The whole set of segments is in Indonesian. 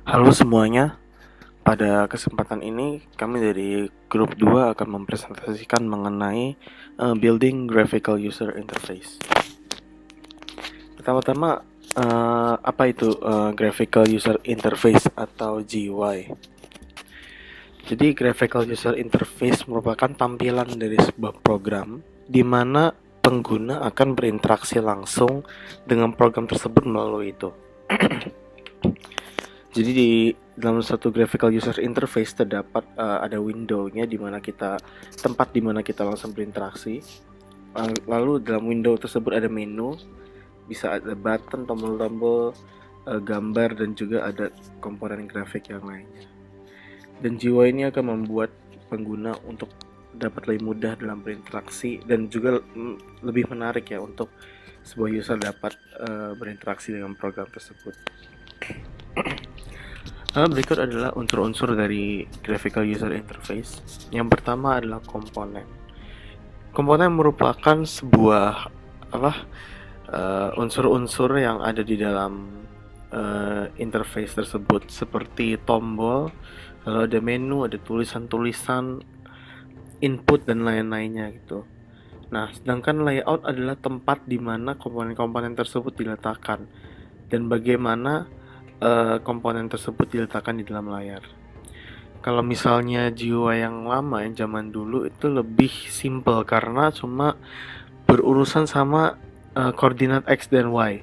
Halo semuanya, pada kesempatan ini kami dari grup 2 akan mempresentasikan mengenai building graphical user interface. Pertama-tama, apa itu graphical user interface atau GUI? Jadi graphical user interface merupakan tampilan dari sebuah program di mana pengguna akan berinteraksi langsung dengan program tersebut melalui itu. Jadi di dalam satu graphical user interface terdapat ada window-nya tempat di mana kita langsung berinteraksi. Lalu dalam window tersebut ada menu, bisa ada button, tombol-tombol, gambar dan juga ada komponen grafik yang lainnya. Dan GUI ini akan membuat pengguna untuk dapat lebih mudah dalam berinteraksi dan juga lebih menarik ya untuk sebuah user dapat berinteraksi dengan program tersebut. Lalu berikut adalah unsur-unsur dari graphical user interface. Yang pertama adalah komponen. Komponen merupakan sebuah unsur-unsur yang ada di dalam interface tersebut, seperti tombol, lalu ada menu, ada tulisan-tulisan, input dan lain-lainnya gitu. Nah, sedangkan layout adalah tempat di mana komponen-komponen tersebut diletakkan dan bagaimana komponen tersebut diletakkan di dalam layar. Kalau misalnya GUI yang lama yang zaman dulu itu lebih simple karena cuma berurusan sama koordinat X dan Y.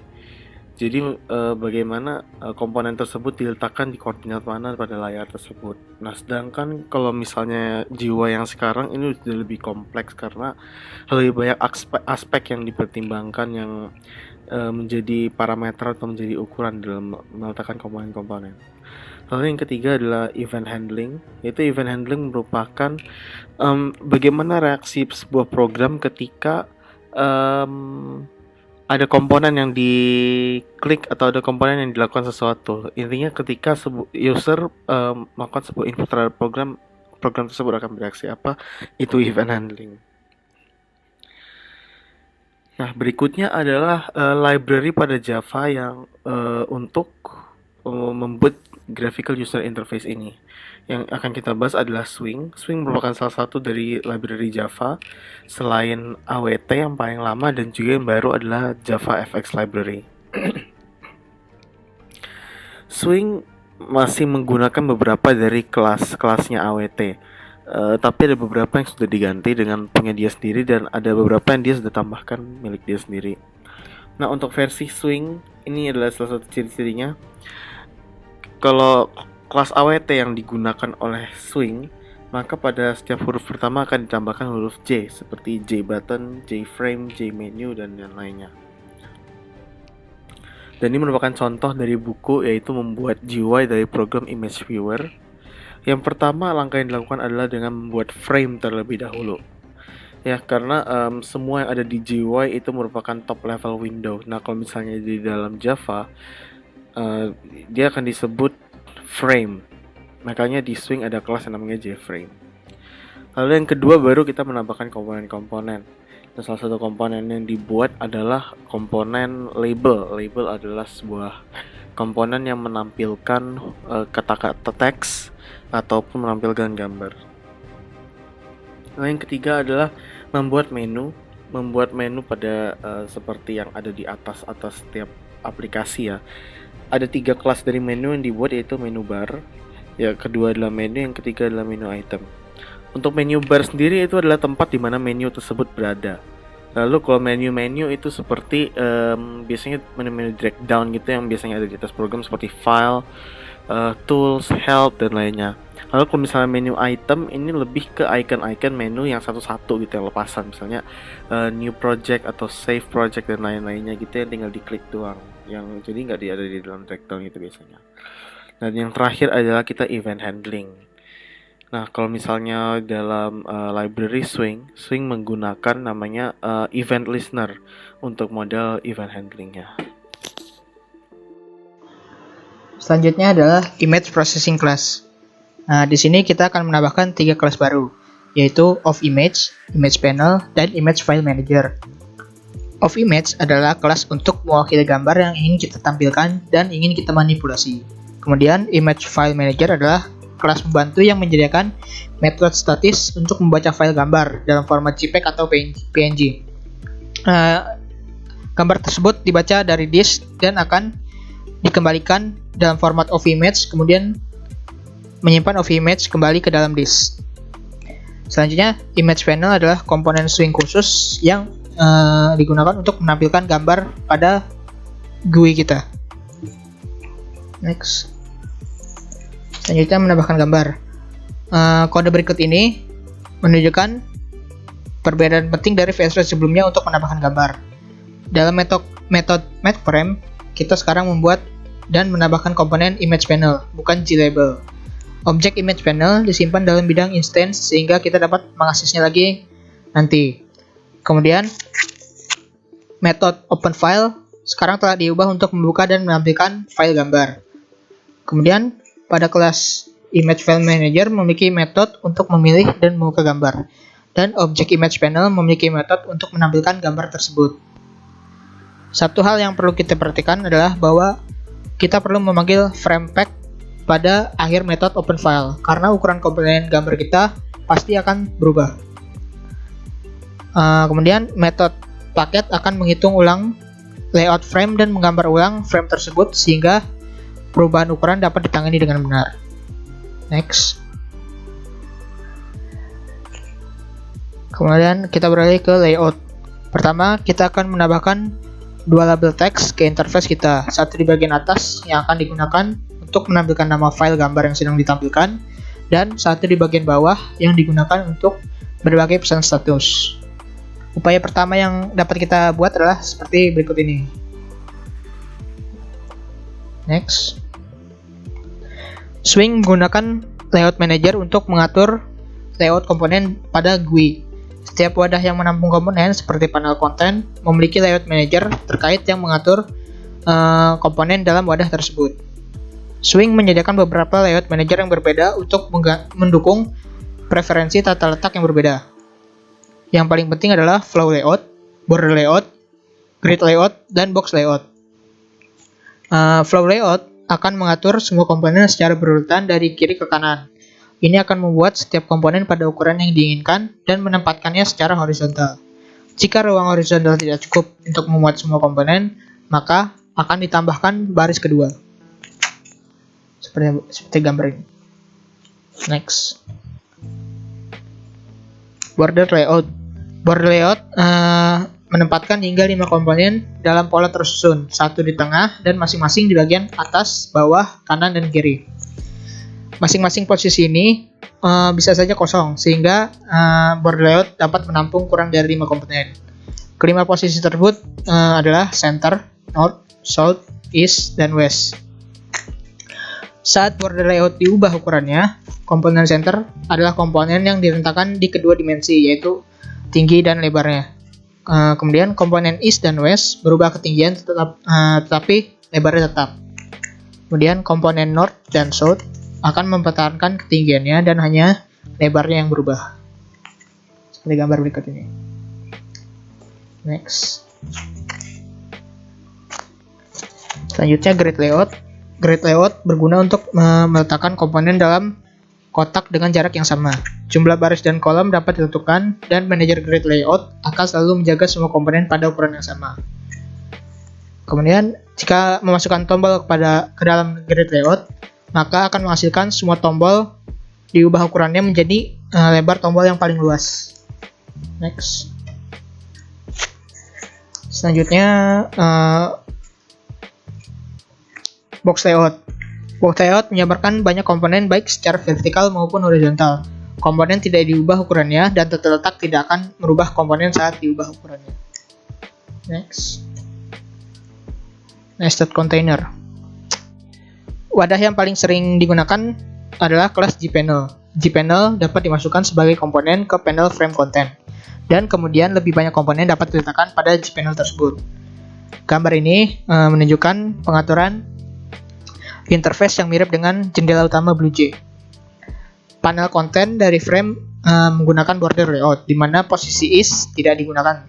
Jadi bagaimana komponen tersebut diletakkan di koordinat mana pada layar tersebut. Nah, sedangkan kalau misalnya GUI yang sekarang ini sudah lebih kompleks karena lebih banyak aspek yang dipertimbangkan yang menjadi parameter atau menjadi ukuran dalam meletakkan komponen-komponen. Lalu yang ketiga adalah event handling, yaitu event handling merupakan bagaimana reaksi sebuah program ketika ada komponen yang diklik atau ada komponen yang dilakukan sesuatu. Intinya ketika user melakukan sebuah input terhadap program tersebut akan bereaksi apa, itu event handling. Nah, berikutnya adalah library pada Java yang untuk membuat graphical user interface ini. Yang akan kita bahas adalah Swing. Swing merupakan salah satu dari library Java selain AWT yang paling lama dan juga yang baru adalah Java FX library. Swing masih menggunakan beberapa dari kelas-kelasnya AWT. Tapi ada beberapa yang sudah diganti dengan punya dia sendiri dan ada beberapa yang dia sudah tambahkan milik dia sendiri. Nah, untuk versi Swing ini adalah salah satu ciri-cirinya. Kalau kelas AWT yang digunakan oleh Swing, maka pada setiap huruf pertama akan ditambahkan huruf J seperti J button, J frame, J menu dan lain-lainnya. Dan ini merupakan contoh dari buku, yaitu membuat GUI dari program Image Viewer. Yang pertama langkah yang dilakukan adalah dengan membuat frame terlebih dahulu. Ya, karena semua yang ada di GUI itu merupakan top level window. Nah, kalau misalnya di dalam Java, dia akan disebut frame. Makanya di Swing ada kelas yang namanya JFrame. Lalu yang kedua baru kita menambahkan komponen-komponen. Dan salah satu komponen yang dibuat adalah komponen label. Label adalah sebuah komponen yang menampilkan kata-kata teks ataupun menampilkan gambar. Nah, yang ketiga adalah membuat menu pada seperti yang ada di atas setiap aplikasi ya. Ada 3 kelas dari menu yang dibuat, yaitu menu bar, yang kedua adalah menu, yang ketiga adalah menu item. Untuk menu bar sendiri itu adalah tempat di mana menu tersebut berada. Lalu kalau menu-menu itu seperti biasanya menu-menu drag down gitu yang biasanya ada di atas program seperti file, tools, help dan lainnya. Lalu kalau misalnya menu item ini lebih ke icon-icon menu yang satu-satu gitu yang lepasan, misalnya new project atau save project dan lain-lainnya gitu yang tinggal diklik doang, yang jadi nggak ada di dalam drag down itu biasanya. Dan yang terakhir adalah kita event handling. Nah, kalau misalnya dalam library Swing menggunakan namanya event listener untuk model event handlingnya. Selanjutnya adalah image processing class. Nah, di sini kita akan menambahkan 3 kelas baru, yaitu of image, image panel, dan image file manager. Of image adalah kelas untuk mewakili gambar yang ingin kita tampilkan dan ingin kita manipulasi. Kemudian image file manager adalah kelas pembantu yang menyediakan metode statis untuk membaca file gambar dalam format JPEG atau PNG. Gambar tersebut dibaca dari disk dan akan dikembalikan dalam format of image, kemudian menyimpan of image kembali ke dalam disk. Selanjutnya, image panel adalah komponen swing khusus yang digunakan untuk menampilkan gambar pada GUI kita. Next. Selanjutnya, menambahkan gambar. Kode berikut ini menunjukkan perbedaan penting dari VS Code sebelumnya untuk menambahkan gambar. Dalam metode MakeFrame, kita sekarang membuat dan menambahkan komponen image panel, bukan glabel. Objek image panel disimpan dalam bidang instance sehingga kita dapat mengaksesnya lagi nanti. Kemudian, metode openFile sekarang telah diubah untuk membuka dan menampilkan file gambar. Kemudian, pada kelas image file manager memiliki metode untuk memilih dan membuka gambar. Dan objek image panel memiliki metode untuk menampilkan gambar tersebut. Satu hal yang perlu kita perhatikan adalah bahwa kita perlu memanggil FramePack pada akhir metode openFile karena ukuran komponen gambar kita pasti akan berubah. Kemudian metode paket akan menghitung ulang layout frame dan menggambar ulang frame tersebut sehingga perubahan ukuran dapat ditangani dengan benar. Next. Kemudian kita beralih ke layout. Pertama, kita akan menambahkan dua label teks ke interface kita. Satu di bagian atas yang akan digunakan untuk menampilkan nama file gambar yang sedang ditampilkan, dan satu di bagian bawah yang digunakan untuk berbagai pesan status. Upaya pertama yang dapat kita buat adalah seperti berikut ini. Next. Swing menggunakan layout manager untuk mengatur layout komponen pada GUI. Setiap wadah yang menampung komponen seperti panel konten memiliki layout manager terkait yang mengatur komponen dalam wadah tersebut. Swing menyediakan beberapa layout manager yang berbeda untuk mendukung preferensi tata letak yang berbeda. Yang paling penting adalah flow layout, border layout, grid layout, dan box layout. Flow layout akan mengatur semua komponen secara berurutan dari kiri ke kanan. Ini akan membuat setiap komponen pada ukuran yang diinginkan dan menempatkannya secara horizontal. Jika ruang horizontal tidak cukup untuk memuat semua komponen, maka akan ditambahkan baris kedua. Seperti gambar ini. Next. Border layout. Border layout menempatkan hingga 5 komponen dalam pola tersusun, satu di tengah dan masing-masing di bagian atas, bawah, kanan, dan kiri. Masing-masing posisi ini bisa saja kosong, sehingga border layout dapat menampung kurang dari 5 komponen. Kelima posisi tersebut adalah center, north, south, east, dan west. Saat border layout diubah ukurannya, komponen center adalah komponen yang direntangkan di kedua dimensi, yaitu tinggi dan lebarnya. Kemudian komponen east dan west berubah ketinggian tetapi lebarnya tetap. Kemudian komponen north dan south akan mempertahankan ketinggiannya dan hanya lebarnya yang berubah. Seperti gambar berikut ini. Next. Selanjutnya grid layout. Grid layout berguna untuk meletakkan komponen dalam kotak dengan jarak yang sama. Jumlah baris dan kolom dapat ditentukan dan manajer grid layout akan selalu menjaga semua komponen pada ukuran yang sama. Kemudian, jika memasukkan tombol ke dalam grid layout, maka akan menghasilkan semua tombol diubah ukurannya menjadi lebar tombol yang paling luas. Next. Selanjutnya box layout. Box layout menjabarkan banyak komponen baik secara vertikal maupun horizontal. Komponen tidak diubah ukurannya dan tata letak tidak akan merubah komponen saat diubah ukurannya. Next. Nested container. Wadah yang paling sering digunakan adalah kelas gPanel. gPanel dapat dimasukkan sebagai komponen ke panel frame content, dan kemudian lebih banyak komponen dapat diletakkan pada gPanel tersebut. Gambar ini menunjukkan pengaturan interface yang mirip dengan jendela utama BlueJ. Panel konten dari frame menggunakan border layout, di mana posisi is tidak digunakan.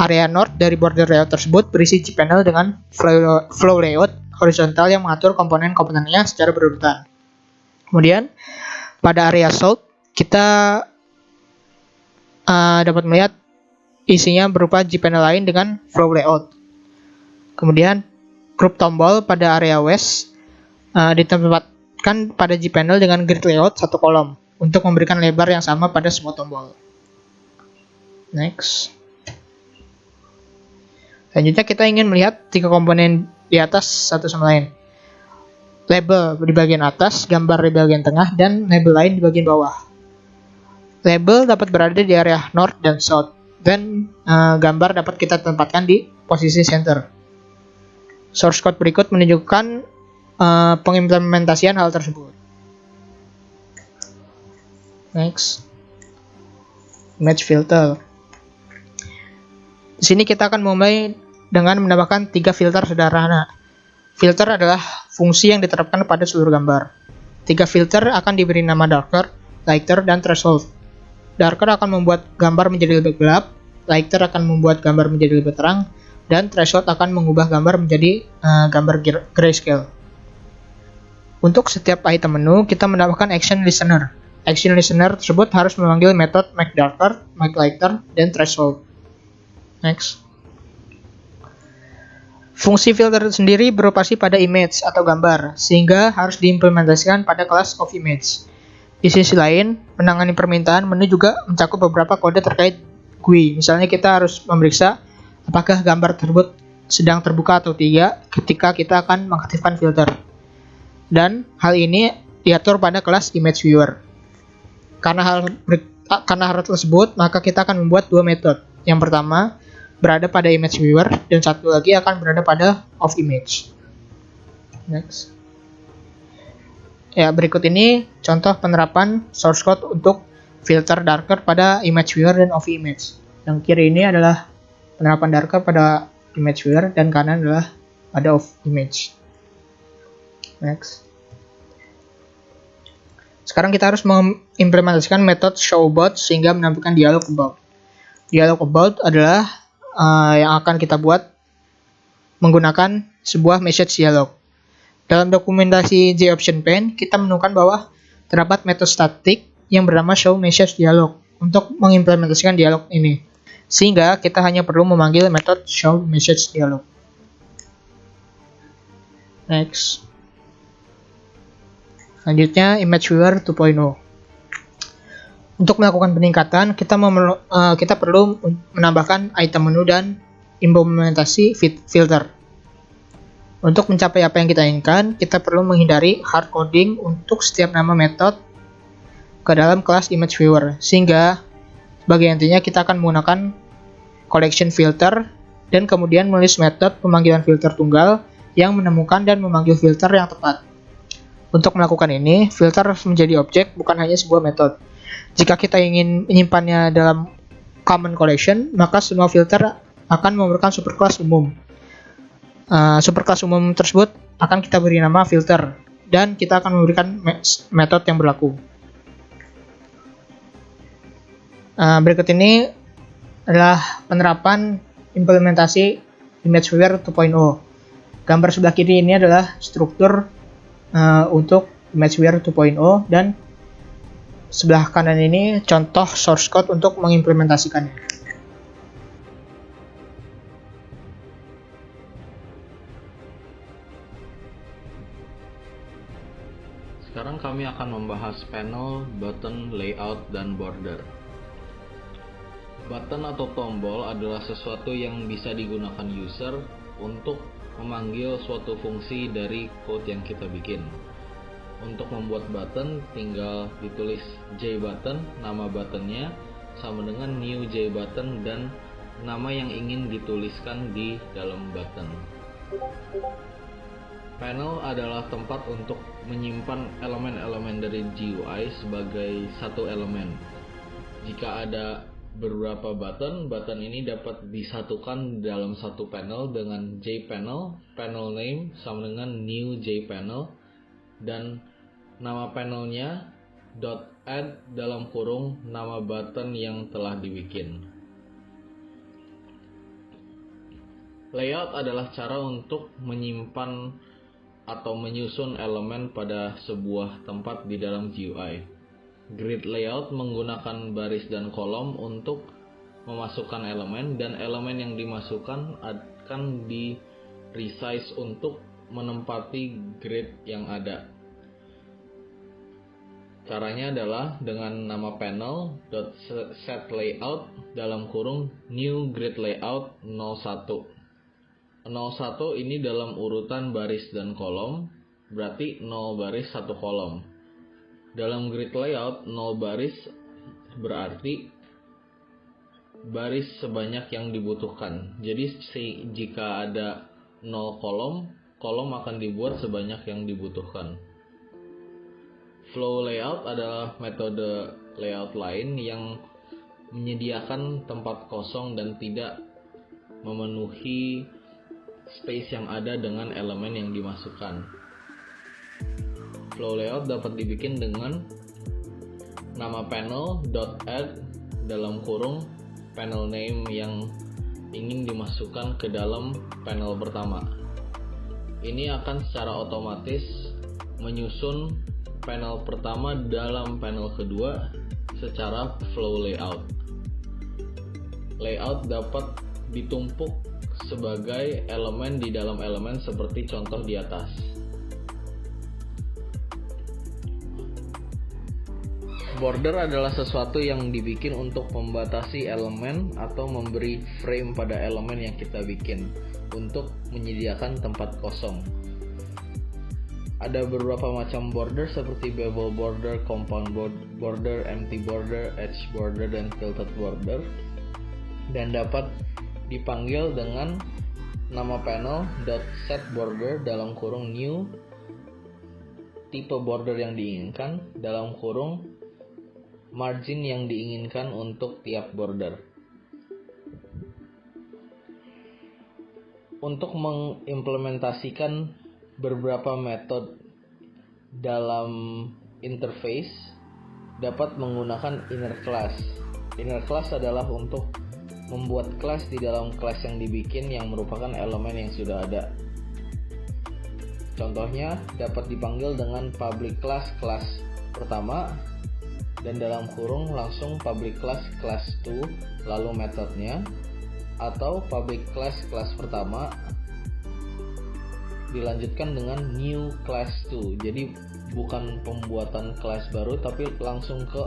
Area north dari border layout tersebut berisi gPanel dengan flow layout horizontal yang mengatur komponen-komponennya secara berurutan. Kemudian pada area sort kita dapat melihat isinya berupa gPanel lain dengan flow layout. Kemudian group tombol pada area west ditempatkan pada gPanel dengan grid layout satu kolom untuk memberikan lebar yang sama pada semua tombol. Next. Selanjutnya kita ingin melihat tiga komponen di atas satu sama lain. Label di bagian atas, gambar di bagian tengah, dan label lain di bagian bawah. Label dapat berada di area north dan south, dan gambar dapat kita tempatkan di posisi center. Source code berikut menunjukkan pengimplementasian hal tersebut. Next. Image filter. Di sini kita akan memulai dengan menambahkan 3 filter sederhana. Filter adalah fungsi yang diterapkan pada seluruh gambar. 3 filter akan diberi nama darker, lighter, dan threshold. Darker akan membuat gambar menjadi lebih gelap, lighter akan membuat gambar menjadi lebih terang, dan threshold akan mengubah gambar menjadi gambar grayscale. Untuk setiap item menu, kita menambahkan action listener. Action listener tersebut harus memanggil metode makeDarker, makeLighter, dan threshold. Next. Fungsi filter sendiri beroperasi pada image atau gambar, sehingga harus diimplementasikan pada kelas of image. Di sisi lain, menangani permintaan menu juga mencakup beberapa kode terkait GUI. Misalnya kita harus memeriksa apakah gambar tersebut sedang terbuka atau tidak ketika kita akan mengaktifkan filter. Dan hal ini diatur pada kelas image viewer. Karena hal tersebut, maka kita akan membuat dua metode. Yang pertama, berada pada image viewer, dan satu lagi akan berada pada of image. Next. Ya, berikut ini contoh penerapan source code untuk filter darker pada image viewer dan of image. Yang kiri ini adalah penerapan darker pada image viewer, dan kanan adalah pada of image. Next. Sekarang kita harus mengimplementasikan metode showAbout sehingga menampilkan dialog about. Dialog about adalah yang akan kita buat menggunakan sebuah message dialog. Dalam dokumentasi JOptionPane, kita menemukan bahwa terdapat metode statik yang bernama showMessageDialog untuk mengimplementasikan dialog ini. Sehingga kita hanya perlu memanggil metode showMessageDialog. Next. Selanjutnya, Image Viewer 2.0. Untuk melakukan peningkatan, kita perlu menambahkan item menu dan implementasi filter. Untuk mencapai apa yang kita inginkan, kita perlu menghindari hard coding untuk setiap nama metode ke dalam kelas image viewer, sehingga sebagai intinya kita akan menggunakan collection filter dan kemudian menulis metode pemanggilan filter tunggal yang menemukan dan memanggil filter yang tepat. Untuk melakukan ini, filter harus menjadi objek, bukan hanya sebuah metode. Jika kita ingin menyimpannya dalam common collection, maka semua filter akan memerlukan superclass umum. Superclass umum tersebut akan kita beri nama filter, dan kita akan memberikan metode yang berlaku. Berikut ini adalah penerapan implementasi Image Viewer 2.0. Gambar sebelah kiri ini adalah struktur untuk Image Viewer 2.0, dan sebelah kanan ini contoh source code untuk mengimplementasikannya. Sekarang kami akan membahas panel, button, layout, dan border. Button atau tombol adalah sesuatu yang bisa digunakan user untuk memanggil suatu fungsi dari code yang kita bikin. Untuk membuat button, tinggal ditulis JButton, nama buttonnya, sama dengan new JButton dan nama yang ingin dituliskan di dalam button. Panel adalah tempat untuk menyimpan elemen-elemen dari GUI sebagai satu elemen. Jika ada beberapa button ini dapat disatukan dalam satu panel dengan JPanel, panel name sama dengan new JPanel, dan nama panelnya .add dalam kurung nama button yang telah dibikin. Layout adalah cara untuk menyimpan atau menyusun elemen pada sebuah tempat di dalam GUI. Grid layout menggunakan baris dan kolom untuk memasukkan elemen, dan elemen yang dimasukkan akan di resize untuk menempati grid yang ada. Caranya adalah dengan nama panel.setLayout dalam kurung new grid layout 01. 01 ini dalam urutan baris dan kolom, berarti 0 baris 1 kolom. Dalam grid layout 0 baris berarti baris sebanyak yang dibutuhkan. Jadi jika ada 0 kolom, kolom akan dibuat sebanyak yang dibutuhkan. Flow layout adalah metode layout lain yang menyediakan tempat kosong dan tidak memenuhi space yang ada dengan elemen yang dimasukkan. Flow layout dapat dibikin dengan nama panel.add dalam kurung panel name yang ingin dimasukkan ke dalam panel pertama. Ini akan secara otomatis menyusun panel pertama dalam panel kedua secara flow layout. Layout dapat ditumpuk sebagai elemen di dalam elemen seperti contoh di atas. Border adalah sesuatu yang dibikin untuk membatasi elemen atau memberi frame pada elemen yang kita bikin untuk menyediakan tempat kosong. Ada beberapa macam border seperti bevel border, compound border, empty border, edge border, dan tilted border, dan dapat dipanggil dengan nama panel.setBorder dalam kurung new, tipe border yang diinginkan dalam kurung margin yang diinginkan untuk tiap border. Untuk mengimplementasikan beberapa metode dalam interface dapat menggunakan inner class. Inner class adalah untuk membuat kelas di dalam kelas yang dibikin yang merupakan elemen yang sudah ada. Contohnya dapat dipanggil dengan public class kelas pertama dan dalam kurung langsung public class kelas 2 lalu metodenya, atau public class kelas pertama dilanjutkan dengan new class 2. Jadi bukan pembuatan kelas baru tapi langsung ke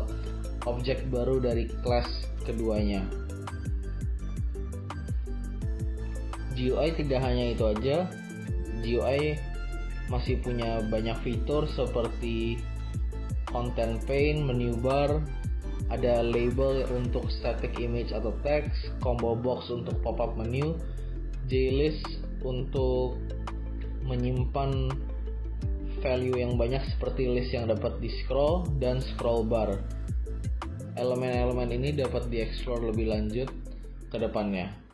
objek baru dari kelas keduanya. GUI tidak hanya itu aja. GUI masih punya banyak fitur seperti content pane, menu bar, ada label untuk static image atau text, combo box untuk pop-up menu, JList untuk menyimpan value yang banyak seperti list yang dapat di scroll, dan scroll bar. Elemen-elemen ini dapat dieksplor lebih lanjut ke depannya.